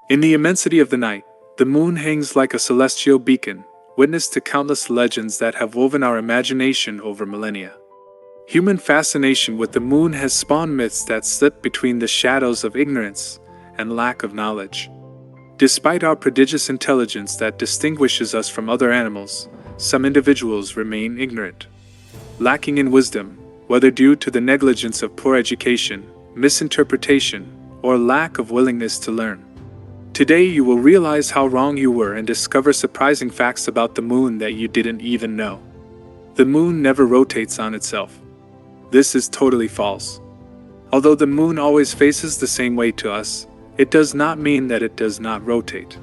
In the immensity of the night, the moon hangs like a celestial beacon, witness to countless legends that have woven our imagination over millennia. Human fascination with the moon has spawned myths that slip between the shadows of ignorance and lack of knowledge. Despite our prodigious intelligence that distinguishes us from other animals, some individuals remain ignorant, lacking in wisdom, whether due to the negligence of poor education, misinterpretation, or lack of willingness to learn. Today you will realize how wrong you were and discover surprising facts about the moon that you didn't even know. The moon never rotates on itself. This is totally false. Although the moon always faces the same way to us, it does not mean that it does not rotate.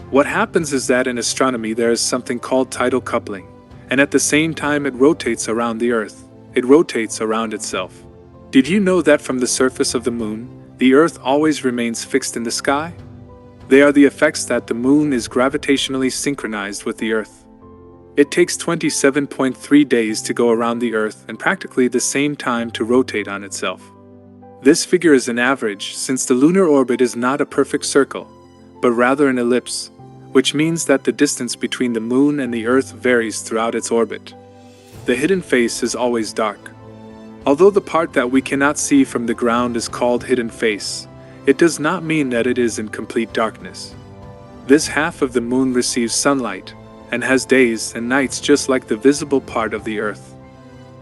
What happens is that in astronomy there is something called tidal coupling, and at the same time it rotates around the Earth. It rotates around itself. Did you know that from the surface of the moon, the Earth always remains fixed in the sky? They are the effects that the moon is gravitationally synchronized with the Earth. It takes 27.3 days to go around the Earth and practically the same time to rotate on itself. This figure is an average since the lunar orbit is not a perfect circle, but rather an ellipse, which means that the distance between the moon and the Earth varies throughout its orbit. The hidden face is always dark. Although the part that we cannot see from the ground is called hidden face, it does not mean that it is in complete darkness. This half of the moon receives sunlight and has days and nights just like the visible part of the Earth.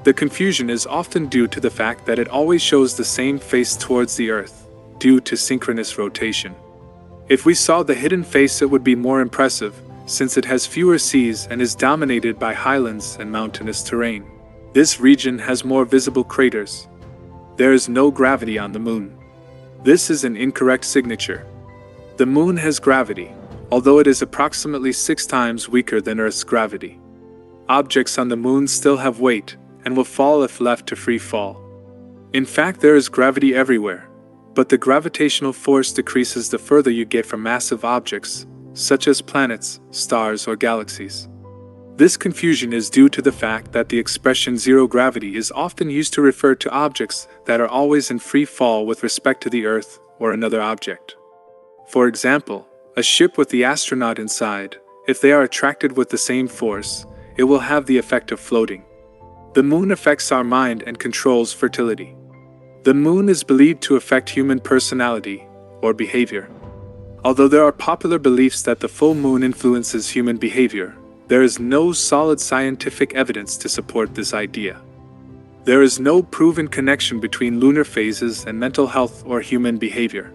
The confusion is often due to the fact that it always shows the same face towards the Earth, due to synchronous rotation. If we saw the hidden face, it would be more impressive, since it has fewer seas and is dominated by highlands and mountainous terrain. This region has more visible craters. There is no gravity on the moon. This is an incorrect signature. The moon has gravity, although it is approximately 6 times weaker than Earth's gravity. Objects on the moon still have weight and will fall if left to free fall. In fact, there is gravity everywhere, but the gravitational force decreases the further you get from massive objects, such as planets, stars, or galaxies. This confusion is due to the fact that the expression zero gravity is often used to refer to objects that are always in free fall with respect to the Earth or another object. For example, a ship with the astronaut inside, if they are attracted with the same force, it will have the effect of floating. The moon affects our mind and controls fertility. The moon is believed to affect human personality or behavior. Although there are popular beliefs that the full moon influences human behavior, there is no solid scientific evidence to support this idea. There is no proven connection between lunar phases and mental health or human behavior.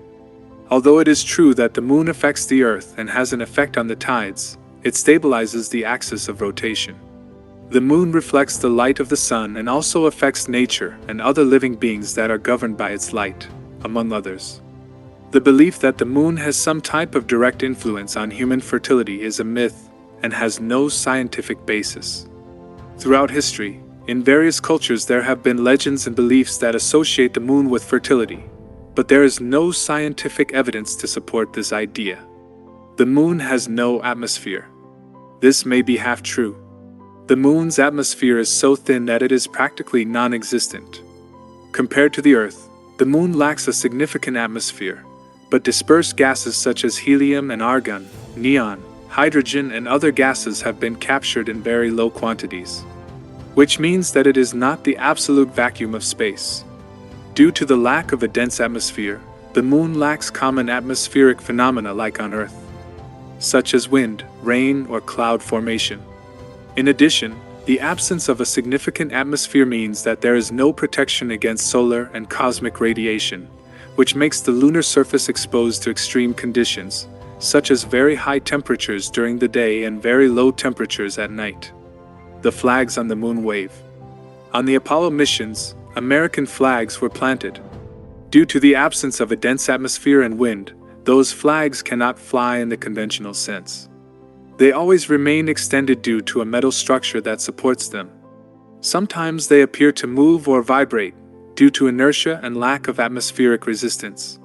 Although it is true that the moon affects the Earth and has an effect on the tides, it stabilizes the axis of rotation. The moon reflects the light of the sun and also affects nature and other living beings that are governed by its light, among others. The belief that the moon has some type of direct influence on human fertility is a myth and has no scientific basis. Throughout history, in various cultures there have been legends and beliefs that associate the moon with fertility, but there is no scientific evidence to support this idea. The moon has no atmosphere. This may be half true. The moon's atmosphere is so thin that it is practically non-existent. Compared to the Earth, the moon lacks a significant atmosphere, but dispersed gases such as helium and argon, neon, hydrogen and other gases have been captured in very low quantities, which means that it is not the absolute vacuum of space. Due to the lack of a dense atmosphere, the moon lacks common atmospheric phenomena like on Earth, such as wind, rain, or cloud formation. In addition, the absence of a significant atmosphere means that there is no protection against solar and cosmic radiation, which makes the lunar surface exposed to extreme conditions, such as very high temperatures during the day and very low temperatures at night. The flags on the moon wave. On the Apollo missions, American flags were planted. Due to the absence of a dense atmosphere and wind, those flags cannot fly in the conventional sense. They always remain extended due to a metal structure that supports them. Sometimes they appear to move or vibrate due to inertia and lack of atmospheric resistance.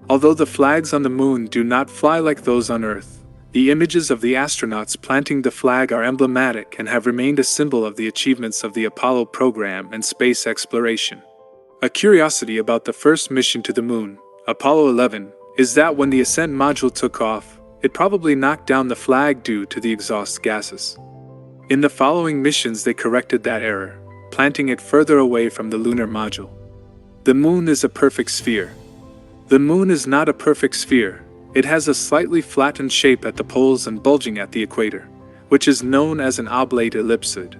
Although the flags on the moon do not fly like those on Earth, the images of the astronauts planting the flag are emblematic and have remained a symbol of the achievements of the Apollo program and space exploration. A curiosity about the first mission to the moon, Apollo 11, is that when the ascent module took off, it probably knocked down the flag due to the exhaust gases. In the following missions they corrected that error, planting it further away from the lunar module. The Moon is a perfect sphere. The Moon is not a perfect sphere. It has a slightly flattened shape at the poles and bulging at the equator, which is known as an oblate ellipsoid.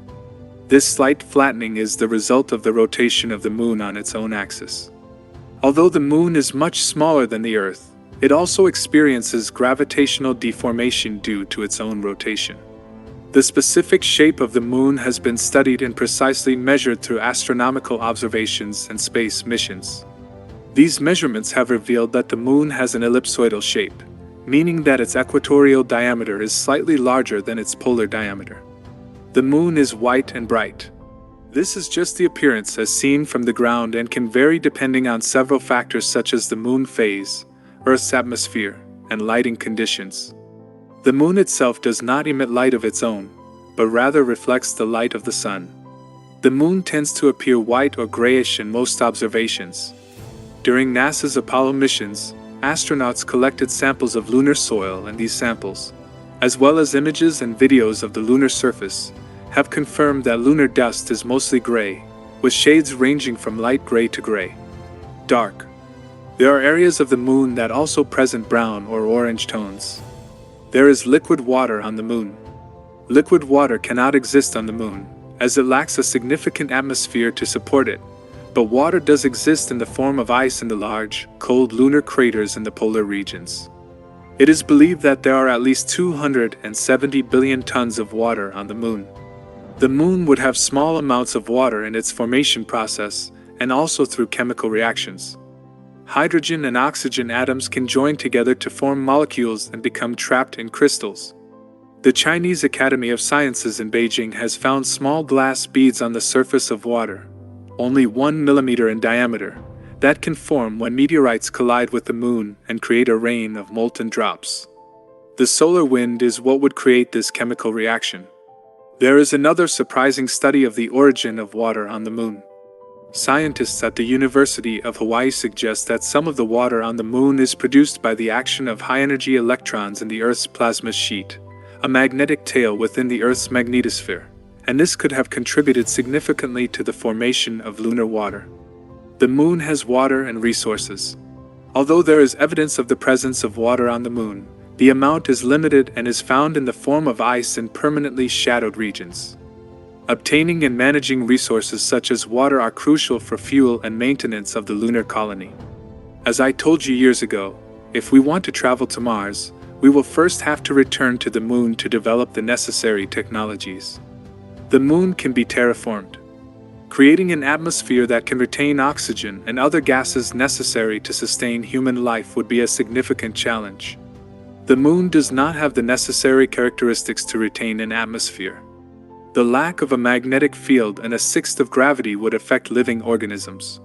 This slight flattening is the result of the rotation of the Moon on its own axis. Although the Moon is much smaller than the Earth, it also experiences gravitational deformation due to its own rotation. The specific shape of the Moon has been studied and precisely measured through astronomical observations and space missions. These measurements have revealed that the Moon has an ellipsoidal shape, meaning that its equatorial diameter is slightly larger than its polar diameter. The Moon is white and bright. This is just the appearance as seen from the ground and can vary depending on several factors such as the Moon phase, Earth's atmosphere, and lighting conditions. The Moon itself does not emit light of its own, but rather reflects the light of the Sun. The Moon tends to appear white or grayish in most observations. During NASA's Apollo missions, astronauts collected samples of lunar soil, and these samples, as well as images and videos of the lunar surface, have confirmed that lunar dust is mostly gray, with shades ranging from light gray to gray. Dark. There are areas of the Moon that also present brown or orange tones. There is liquid water on the Moon. Liquid water cannot exist on the Moon, as it lacks a significant atmosphere to support it, but water does exist in the form of ice in the large, cold lunar craters in the polar regions. It is believed that there are at least 270 billion tons of water on the Moon. The Moon would have small amounts of water in its formation process, and also through chemical reactions. Hydrogen and oxygen atoms can join together to form molecules and become trapped in crystals. The Chinese Academy of Sciences in Beijing has found small glass beads on the surface of water, only 1 millimeter in diameter, that can form when meteorites collide with the Moon and create a rain of molten drops. The solar wind is what would create this chemical reaction. There is another surprising study of the origin of water on the Moon. Scientists at the University of Hawaii suggest that some of the water on the Moon is produced by the action of high-energy electrons in the Earth's plasma sheet, a magnetic tail within the Earth's magnetosphere, and this could have contributed significantly to the formation of lunar water. The Moon has water and resources. Although there is evidence of the presence of water on the Moon, the amount is limited and is found in the form of ice in permanently shadowed regions. Obtaining and managing resources such as water are crucial for fuel and maintenance of the lunar colony. As I told you years ago, if we want to travel to Mars, we will first have to return to the Moon to develop the necessary technologies. The Moon can be terraformed. Creating an atmosphere that can retain oxygen and other gases necessary to sustain human life would be a significant challenge. The Moon does not have the necessary characteristics to retain an atmosphere. The lack of a magnetic field and a sixth of gravity would affect living organisms.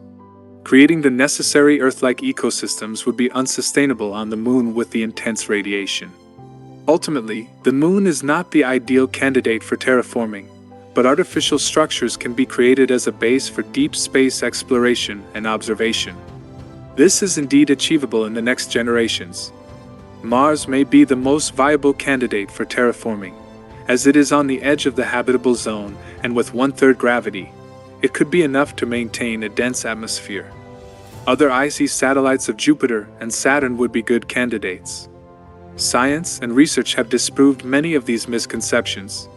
Creating the necessary Earth-like ecosystems would be unsustainable on the Moon with the intense radiation. Ultimately, the Moon is not the ideal candidate for terraforming, but artificial structures can be created as a base for deep space exploration and observation. This is indeed achievable in the next generations. Mars may be the most viable candidate for terraforming, as it is on the edge of the habitable zone, and with 1/3 gravity, it could be enough to maintain a dense atmosphere. Other icy satellites of Jupiter and Saturn would be good candidates. Science and research have disproved many of these misconceptions.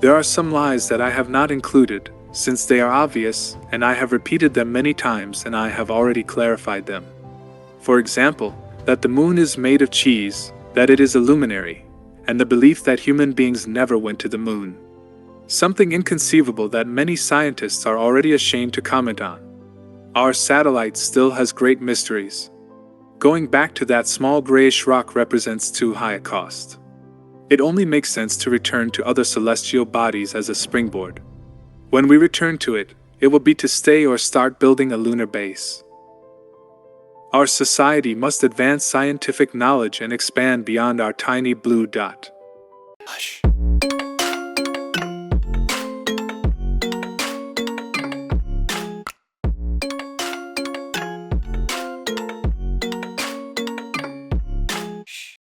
There are some lies that I have not included, since they are obvious, and I have repeated them many times and I have already clarified them. For example, that the Moon is made of cheese, that it is a luminary, and the belief that human beings never went to the Moon. Something inconceivable that many scientists are already ashamed to comment on. Our satellite still has great mysteries. Going back to that small grayish rock represents too high a cost. It only makes sense to return to other celestial bodies as a springboard. When we return to it, it will be to stay or start building a lunar base. Our society must advance scientific knowledge and expand beyond our tiny blue dot. Hush.